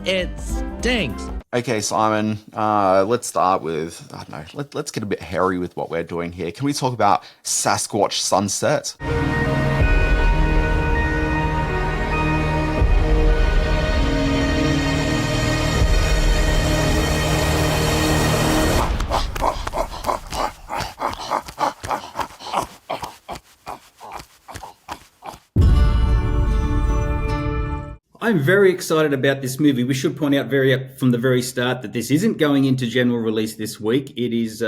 It stinks. Okay, Simon, let's start with, I don't know, let's get a bit hairy with what we're doing here. Can we talk about Sasquatch Sunset? I'm very excited about this movie. We should point out from the very start that this isn't going into general release this week. It is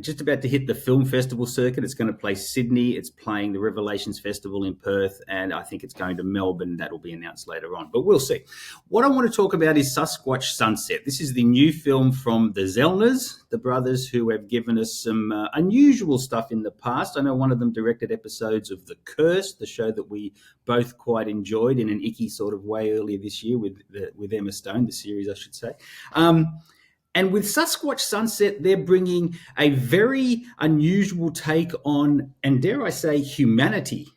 just about to hit the film festival circuit. It's going to play Sydney. It's playing the Revelations Festival in Perth, and I think it's going to Melbourne. That'll be announced later on, but we'll see. What I want to talk about is Sasquatch Sunset. This is the new film from the Zellners, the brothers who have given us some unusual stuff in the past. I know one of them directed episodes of The Curse, the show that we both quite enjoyed in an icky sort of way earlier this year with Emma Stone, the series, I should say. And with Sasquatch Sunset, they're bringing a very unusual take on, and dare I say, humanity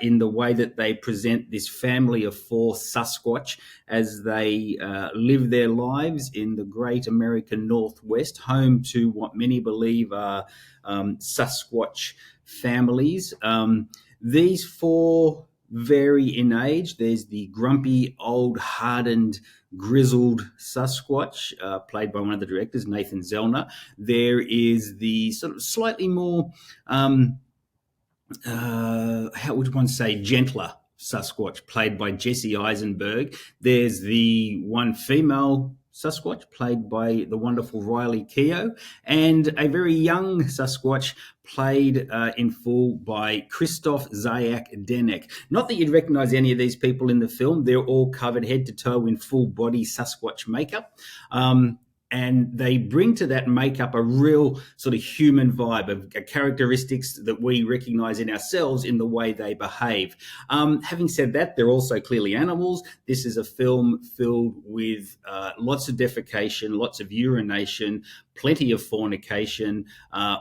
in the way that they present this family of four Sasquatch as they live their lives in the great American Northwest, home to what many believe are Sasquatch families. These four vary in age. There's the grumpy, old, hardened, grizzled Sasquatch, played by one of the directors, Nathan Zellner. There is the sort of slightly more, how would one say, gentler Sasquatch, played by Jesse Eisenberg. There's the one female Sasquatch, played by the wonderful Riley Keough, and a very young Sasquatch, played in full by Christoph Zayak-Denek. Not that you'd recognize any of these people in the film. They're all covered head to toe in full body Sasquatch makeup. And they bring to that makeup a real sort of human vibe of characteristics that we recognize in ourselves in the way they behave. Having said that, they're also clearly animals. This is a film filled with lots of defecation, lots of urination, plenty of fornication,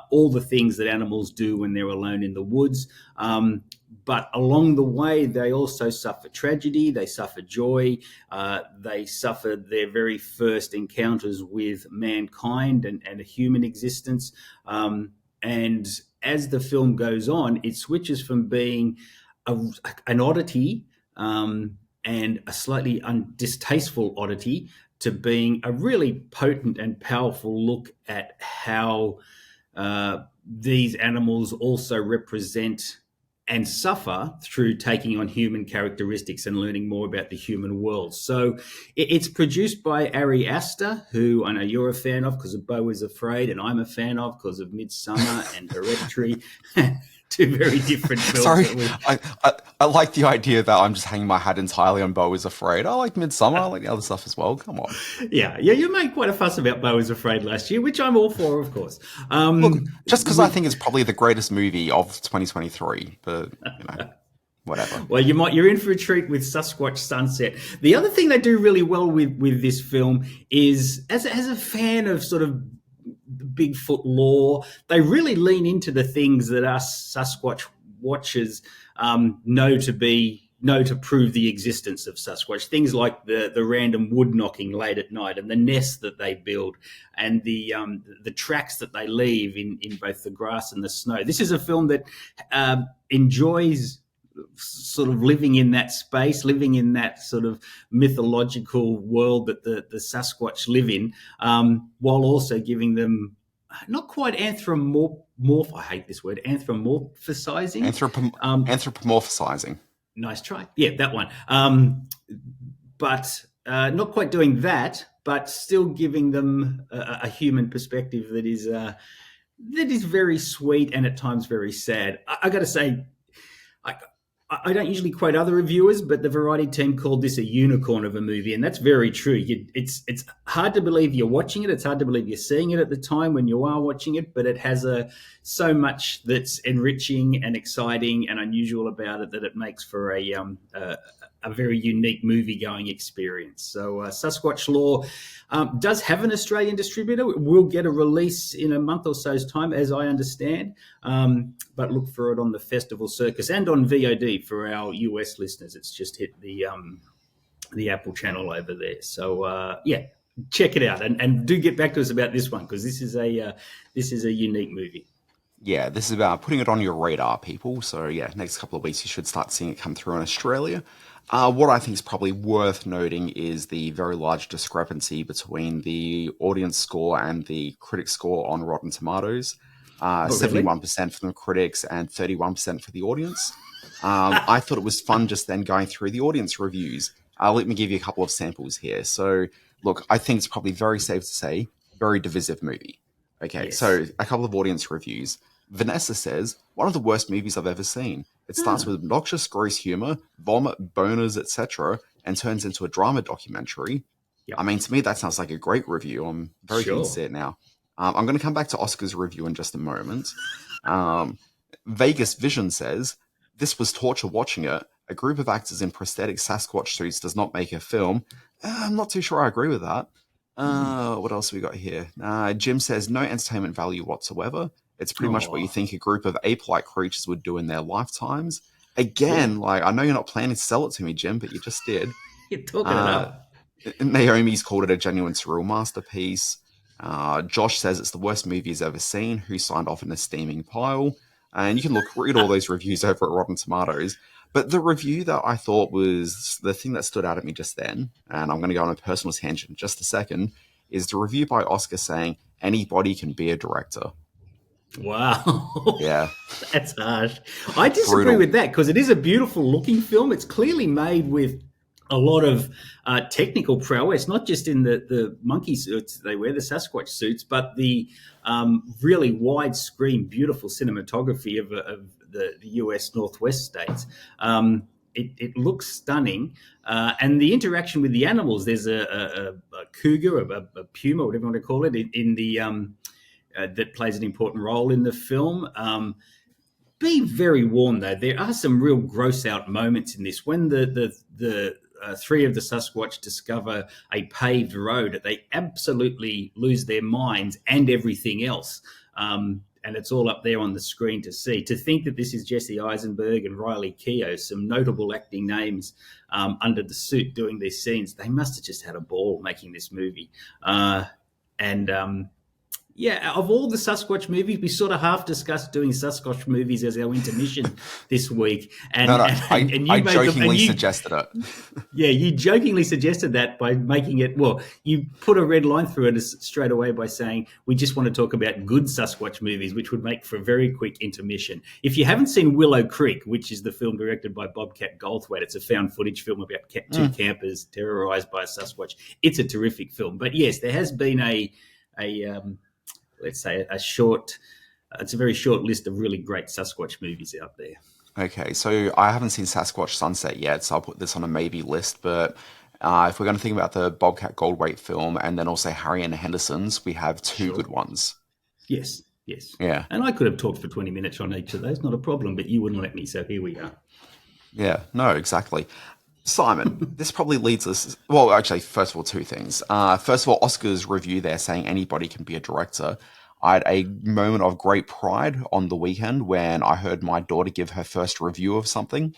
all the things that animals do when they're alone in the woods. But along the way, they also suffer tragedy, they suffer joy, they suffer their very first encounters with mankind and a human existence. And as the film goes on, it switches from being an oddity and a slightly distasteful oddity to being a really potent and powerful look at how these animals also represent and suffer through taking on human characteristics and learning more about the human world. So it's produced by Ari Aster, who I know you're a fan of because of Beau is Afraid, and I'm a fan of because of Midsummer and Hereditary. Two very different films. Sorry, I like the idea that I'm just hanging my hat entirely on Beau is Afraid. I like Midsummer. I like the other stuff as well. Come on. Yeah. You made quite a fuss about Beau is Afraid last year, which I'm all for, of course. Look, just because I think it's probably the greatest movie of 2023, but whatever. Well, you're in for a treat with Sasquatch Sunset. The other thing they do really well with this film is, as a fan of sort of Bigfoot lore, they really lean into the things that us Sasquatch watchers know to prove the existence of Sasquatch. Things like the random wood knocking late at night, and the nests that they build, and the tracks that they leave in both the grass and the snow. This is a film that enjoys sort of living in that space, living in that sort of mythological world that the Sasquatch live in, while also giving them not quite I hate this word, anthropomorphizing. Anthropomorphizing. Nice try. Yeah, that one. But not quite doing that, but still giving them a human perspective that is very sweet and at times very sad. I got to say, I don't usually quote other reviewers, but the Variety team called this a unicorn of a movie, and that's very true. It's hard to believe you're watching it. It's hard to believe you're seeing it at the time when you are watching it, but it has so much that's enriching and exciting and unusual about it that it makes for a very unique movie-going experience. So Sasquatch Lore does have an Australian distributor. It will get a release in a month or so's time, as I understand, but look for it on the festival circus and on VOD for our US listeners. It's just hit the the Apple channel over there. So yeah, check it out, and do get back to us about this one, because this is a unique movie. Yeah, this is about putting it on your radar, people. So yeah, next couple of weeks you should start seeing it come through in Australia. What I think is probably worth noting is the very large discrepancy between the audience score and the critic score on Rotten Tomatoes. Oh, really? 71% for the critics and 31% for the audience. I thought it was fun just then going through the audience reviews. Let me give you a couple of samples here. So, look, I think it's probably very safe to say, very divisive movie. Okay, Yes. so a couple of audience reviews. Vanessa says, one of the worst movies I've ever seen. It starts Ah, with obnoxious, gross humor, vomit, boners, etc., and turns into a drama documentary. I yep. mean, to me, that sounds like a great review. I'm very keen to Sure. see it now. I'm going to come back to Oscar's review in just a moment. Um, Vegas Vision says, this was torture watching it. A group of actors in prosthetic Sasquatch suits does not make a film. I'm not too sure I agree with that. What else we got here? Jim says, no entertainment value whatsoever. It's pretty much what you Oh, think a group of ape-like creatures would do in their lifetimes. yeah. Again, like, I know you're not planning to sell it to me, Jim, but you just did. You're talking it Uh, up. Naomi's called it a genuine surreal masterpiece. Josh says it's the worst movie he's ever seen. Who signed off in a steaming pile? And you can read all those reviews over at Rotten Tomatoes. But the review that I thought was the thing that stood out at me just then, and I'm going to go on a personal tangent in just a second, is the review by Oscar saying anybody can be a director. Wow. Yeah, That's harsh. I disagree brutal. with that, because it is a beautiful looking film. It's clearly made with a lot of technical prowess, not just in the monkey suits they wear, the Sasquatch suits, but the really widescreen, beautiful cinematography of the US Northwest states. It looks stunning. And the interaction with the animals, there's a cougar, a puma, whatever you want to call it, in the that plays an important role in the film. Be very warned though. There are some real gross out moments in this. When the three of the Sasquatch discover a paved road, they absolutely lose their minds and everything else. And it's all up there on the screen to see. To think that this is Jesse Eisenberg and Riley Keough, some notable acting names under the suit doing these scenes, they must have just had a ball making this movie. And Yeah, of all the Sasquatch movies, we sort of half discussed doing Sasquatch movies as our intermission this week, No, and no, and I you made them, and jokingly suggested it. yeah, you jokingly suggested that by making it. Well, you put a red line through it straight away by saying we just want to talk about good Sasquatch movies, which would make for a very quick intermission. If you haven't seen Willow Creek, which is the film directed by Bobcat Goldthwait, it's a found footage film about two Mm. campers terrorized by a Sasquatch. It's a terrific film, but yes, there has been a let's say a short it's a very short list of really great Sasquatch movies out there. Okay, so I haven't seen Sasquatch Sunset yet, so I'll put this on a maybe list. But if we're going to think about the Bobcat Goldthwait film and then also Harry and the Hendersons, we have two Sure. good ones. Yes, yes. Yeah, And I could have talked for 20 minutes on each of those, not a problem, but you wouldn't let me, so here we are. yeah, no, exactly. Simon, this probably leads us. Well, actually, first of all, two things. First of all, Oscar's review there saying anybody can be a director. I had a moment of great pride on the weekend when I heard my daughter give her first review of something.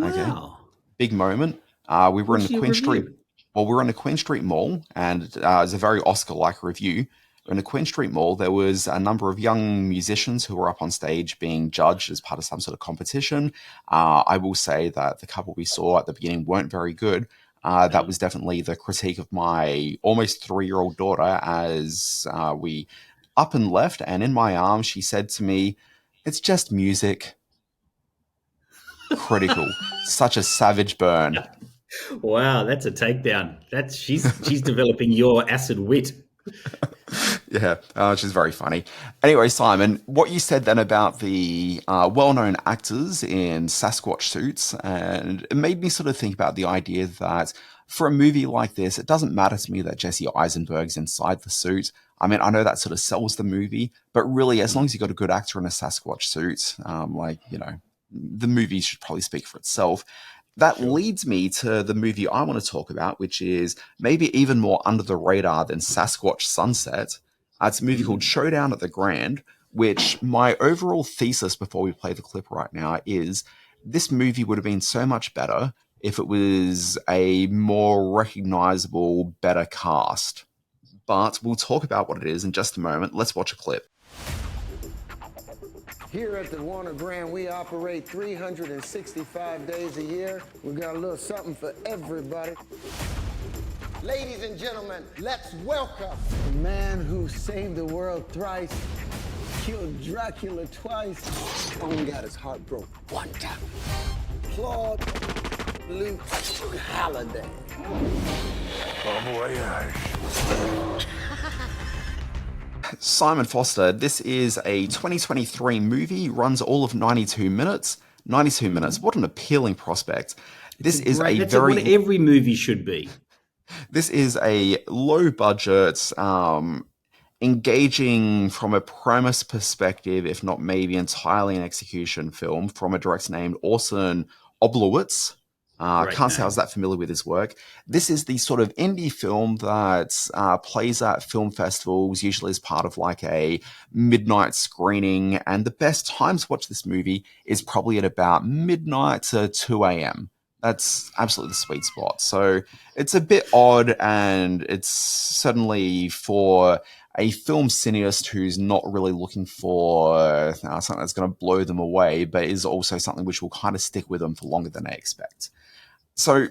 Okay, Wow. big moment. We were in the What's your Queen Street. review? Well, we were in the Queen Street Mall, and it was a very Oscar-like review. In the Queen Street Mall, there was a number of young musicians who were up on stage being judged as part of some sort of competition. I will say that the couple we saw at the beginning weren't very good. That was definitely the critique of my almost 3-year-old daughter as we up and left, and in my arms, she said to me, "It's just music." Critical. Such a savage burn. Wow, that's a takedown. That's she's developing your acid wit. Yeah, which is very funny. Anyway, Simon, what you said then about the well-known actors in Sasquatch suits, and it made me sort of think about the idea that for a movie like this, it doesn't matter to me that Jesse Eisenberg's inside the suit. I mean, I know that sort of sells the movie, but really, as long as you got a good actor in a Sasquatch suit, the movie should probably speak for itself. That Sure. leads me to the movie I want to talk about, which is maybe even more under the radar than Sasquatch Sunset. It's a movie called Mm. Showdown at the Grand, which my overall thesis before we play the clip right now is this movie would have been so much better if it was a more recognizable, better cast. But we'll talk about what it is in just a moment. Let's watch a clip. Here at the Warner Grand, we operate 365 days a year. We got a little something for everybody. Ladies and gentlemen, let's welcome the man who saved the world thrice, killed Dracula twice, only got his heart broke one time. Claude Luke Halliday. Bon voyage. Simon Foster, this is a 2023 movie, runs all of 92 minutes. 92 minutes, what an appealing prospect. This is That's what every movie should be. This is a low budget, engaging from a premise perspective, if not maybe entirely an execution film, from a director named Orson Oblowitz. Can't say I was that familiar with his work. This is the sort of indie film that plays at film festivals, usually as part of like a midnight screening. And the best time to watch this movie is probably at about midnight to 2 a.m. That's absolutely the sweet spot. So it's a bit odd, and it's certainly for a film cineast who's not really looking for something that's going to blow them away, but is also something which will kind of stick with them for longer than they expect. So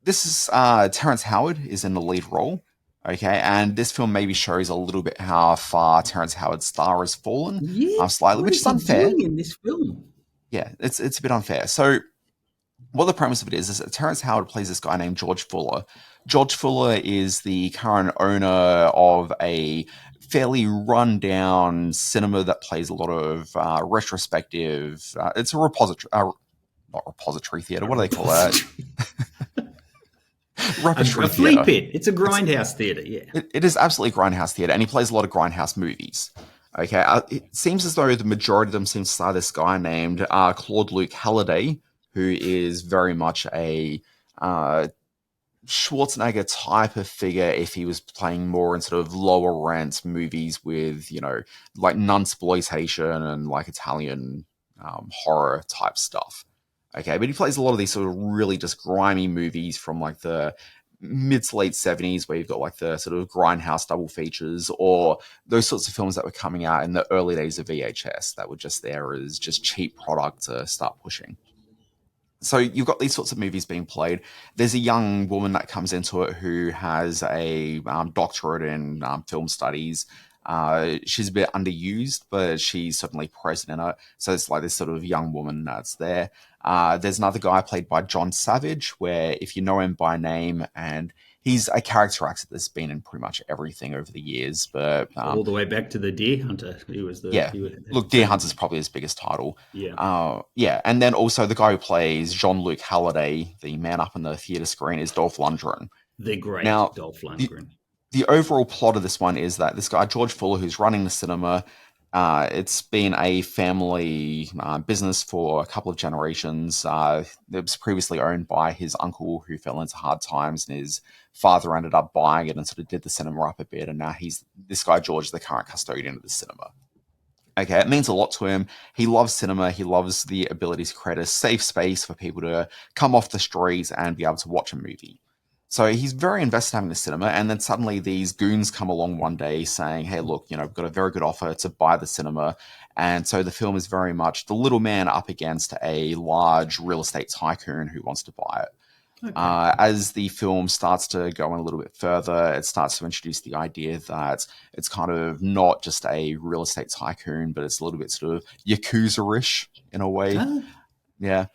this is Terence Howard is in the lead role, okay, and this film maybe shows a little bit how far Terence Howard's star has fallen, slightly, which is unfair. Doing in this film? Yeah, it's a bit unfair. So what the premise of it is that Terence Howard plays this guy named George Fuller. George Fuller is the current owner of a fairly run-down cinema that plays a lot of retrospective. It's a repository. Not repository theatre. What do they call that? Repertory a flea pit. It's a grindhouse theatre, yeah. It is absolutely grindhouse theatre, and he plays a lot of grindhouse movies. Okay, it seems as though the majority of them seem to star this guy named Claude Luke Halliday, who is very much a Schwarzenegger type of figure if he was playing more in sort of lower rent movies with, like nunsploitation and like Italian horror type stuff. Okay, but he plays a lot of these sort of really just grimy movies from like the mid to late 70s, where you've got like the sort of grindhouse double features, or those sorts of films that were coming out in the early days of VHS that were just there as just cheap product to start pushing. So you've got these sorts of movies being played. There's a young woman that comes into it who has a doctorate in film studies. She's a bit underused, but she's certainly present in it. So it's like this sort of young woman that's there. There's another guy played by John Savage, where if you know him by name, and he's a character actor that's been in pretty much everything over the years. But all the way back to the Deer Hunter. Look, Deer Hunter's probably his biggest title. Yeah. And then also the guy who plays Jean-Luc Halliday, the man up on the theatre screen, is Dolph Lundgren. The great Dolph Lundgren. The overall plot of this one is that this guy, George Fuller, who's running the cinema, it's been a family business for a couple of generations. It was previously owned by his uncle, who fell into hard times, and his father ended up buying it and sort of did the cinema up a bit. And now this guy, George, is the current custodian of the cinema. Okay, it means a lot to him. He loves cinema. He loves the ability to create a safe space for people to come off the streets and be able to watch a movie. So he's very invested in having the cinema, and then suddenly these goons come along one day saying, hey, look, we've got a very good offer to buy the cinema. And so the film is very much the little man up against a large real estate tycoon who wants to buy it. Okay. As the film starts to go in a little bit further, it starts to introduce the idea that it's kind of not just a real estate tycoon, but it's a little bit sort of Yakuza-ish in a way. Oh. Yeah.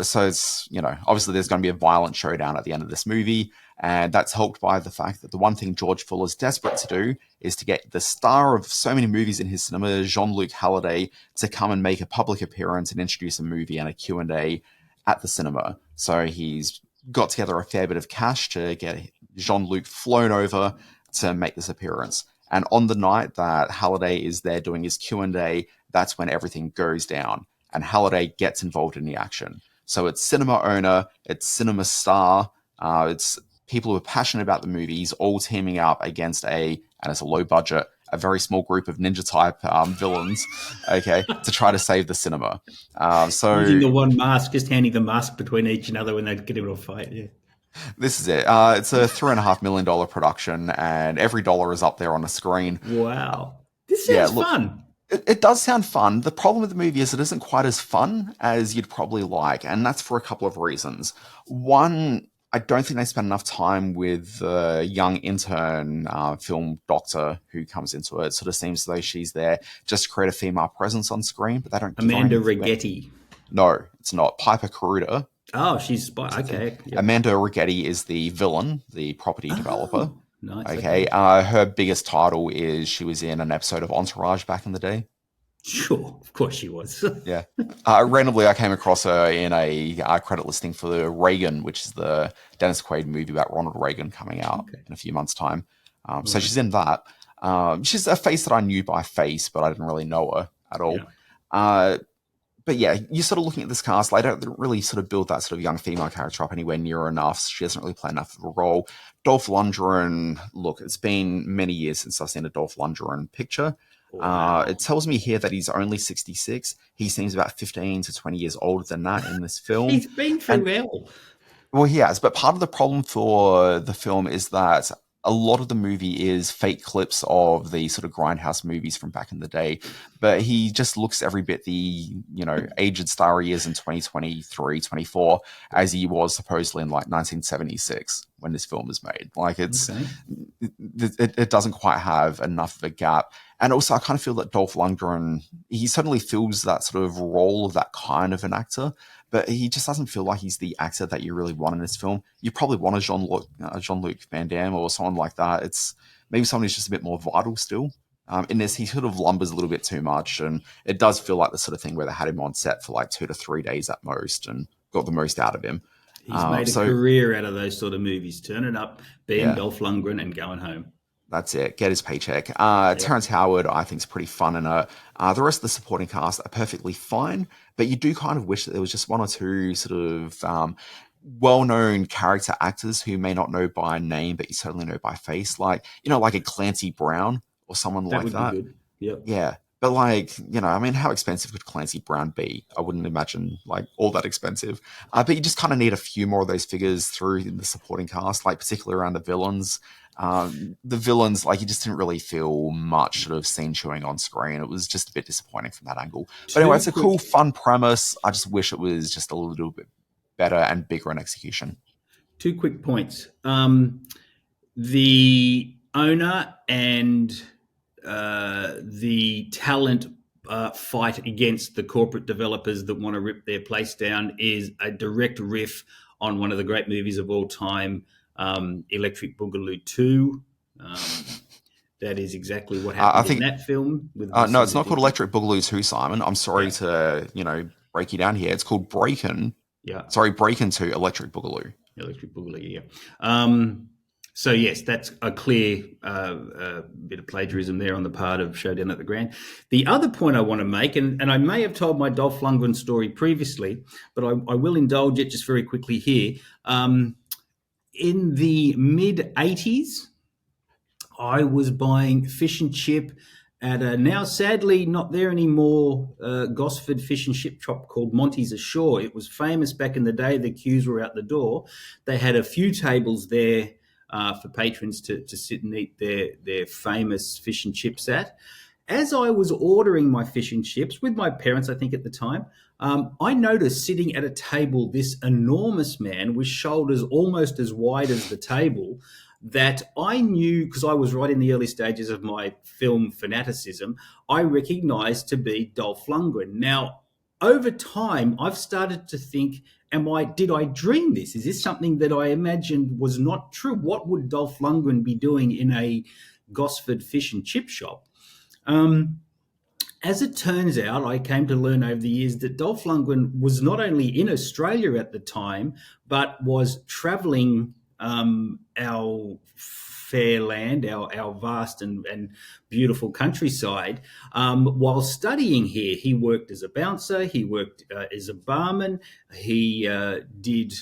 So it's, obviously there's going to be a violent showdown at the end of this movie, and that's helped by the fact that the one thing George Fuller's desperate to do is to get the star of so many movies in his cinema, Jean-Luc Halliday, to come and make a public appearance and introduce a movie and a Q&A at the cinema. So he's got together a fair bit of cash to get Jean-Luc flown over to make this appearance. And on the night that Halliday is there doing his Q&A, that's when everything goes down. And Halliday gets involved in the action. So it's cinema owner, it's cinema star, it's people who are passionate about the movies all teaming up against and it's a low budget, a very small group of ninja type villains, okay, to try to save the cinema. So Using the one mask, just handing the mask between each other when they get into a fight. Yeah. this is it. It's a $3.5 million production, and every dollar is up there on the screen. Wow. This sounds fun. It does sound fun. The problem with the movie is it isn't quite as fun as you'd probably like, and that's for a couple of reasons. One, I don't think they spend enough time with the young intern film doctor who comes into it. It sort of seems as though she's there just to create a female presence on screen, but they don't. Amanda Rigetti. No, it's not. Piper Caruta. Oh, she's okay. Yep. Amanda Rigetti is the villain, the property developer. Nice. Okay. Her biggest title is she was in an episode of Entourage back in the day. Sure, of course she was. Yeah. Randomly, I came across her in a credit listing for the Reagan, which is the Dennis Quaid movie about Ronald Reagan coming out in a few months' time. So she's in that. She's a face that I knew by face, but I didn't really know her at all. Yeah. But yeah, you're sort of looking at this cast. They don't really sort of build that sort of young female character up anywhere near enough. She doesn't really play enough of a role. Dolph Lundgren, look, it's been many years since I've seen a Dolph Lundgren picture. Wow. It tells me here that he's only 66. He seems about 15 to 20 years older than that in this film. He's been through hell. Well, he has. But part of the problem for the film is that a lot of the movie is fake clips of the sort of grindhouse movies from back in the day, but he just looks every bit the, aged star he is in 2023, 24, as he was supposedly in like 1976 when this film was made. Like it doesn't quite have enough of a gap. And also I kind of feel that Dolph Lundgren, he suddenly fills that sort of role of that kind of an actor, but he just doesn't feel like he's the actor that you really want in this film. You probably want a Jean-Luc Van Damme or someone like that. It's maybe someone who's just a bit more vital still. In this, he sort of lumbers a little bit too much, and it does feel like the sort of thing where they had him on set for like 2 to 3 days at most and got the most out of him. He's made a career out of those sort of movies, turning up, being Dolph Lundgren and going home. That's it. Get his paycheck. Terence Howard, I think, is pretty fun in it. The rest of the supporting cast are perfectly fine, but you do kind of wish that there was just one or two sort of well-known character actors who you may not know by name, but you certainly know by face, like a Clancy Brown or someone like that. That would be good. Yep. Yeah. But how expensive could Clancy Brown be? I wouldn't imagine like all that expensive. But you just kind of need a few more of those figures through the supporting cast, like particularly around the villains. The villains, you just didn't really feel much sort of scene chewing on screen. It was just a bit disappointing from that angle. But anyway, it's a cool, fun premise. I just wish it was just a little bit better and bigger in execution. 2 quick points. The owner and the talent fight against the corporate developers that want to rip their place down is a direct riff on one of the great movies of all time, Electric Boogaloo 2. That is exactly what happened in that film. No, it's not called Electric Boogaloo 2, Simon. I'm sorry to, break you down here. It's called Breakin'. Yeah. Sorry, Breakin' 2, Electric Boogaloo. Electric Boogaloo, yeah. So, yes, that's a clear bit of plagiarism there on the part of Showdown at the Grand. The other point I want to make, and I may have told my Dolph Lundgren story previously, but I will indulge it just very quickly here. In the mid-'80s, I was buying fish and chip at a now sadly not there anymore Gosford fish and chip shop called Monty's Ashore. It was famous back in the day. The queues were out the door. They had a few tables there for patrons to sit and eat their famous fish and chips at. As I was ordering my fish and chips with my parents, I think at the time, I noticed sitting at a table this enormous man with shoulders almost as wide as the table that I knew, because I was right in the early stages of my film fanaticism, I recognized to be Dolph Lundgren. Now, over time, I've started to think, did I dream this? Is this something that I imagined was not true? What would Dolph Lundgren be doing in a Gosford fish and chip shop? As it turns out, I came to learn over the years that Dolph Lundgren was not only in Australia at the time, but was traveling our fair land, our vast and beautiful countryside. While studying here, he worked as a bouncer, he worked as a barman, he did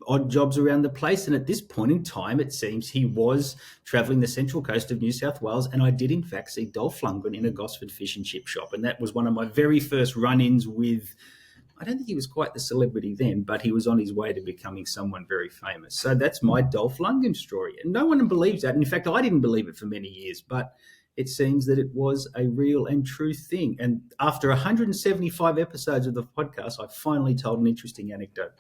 odd jobs around the place. And at this point in time, it seems he was travelling the central coast of New South Wales. And I did, in fact, see Dolph Lundgren in a Gosford fish and chip shop. And that was one of my very first run-ins with, I don't think he was quite the celebrity then, but he was on his way to becoming someone very famous. So that's my Dolph Lundgren story. And no one believes that. In fact, I didn't believe it for many years, but it seems that it was a real and true thing. And after 175 episodes of the podcast, I finally told an interesting anecdote.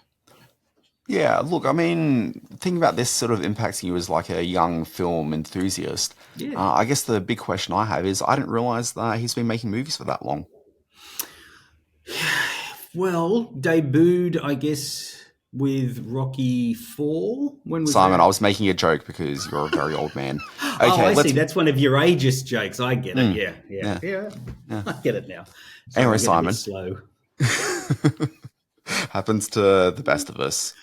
Yeah, look, I mean, thinking about this sort of impacting you as like a young film enthusiast, Yeah. I guess the big question I have is I didn't realize that he's been making movies for that long. Well, debuted, I guess, with Rocky 4. When was Simon, that? I was making a joke because you're a very old man. Okay, I see. That's one of your ageist jokes. I get it. Yeah. Yeah. I get it now. Anyway, I'm getting a bit Simon. slow. Happens to the best of us.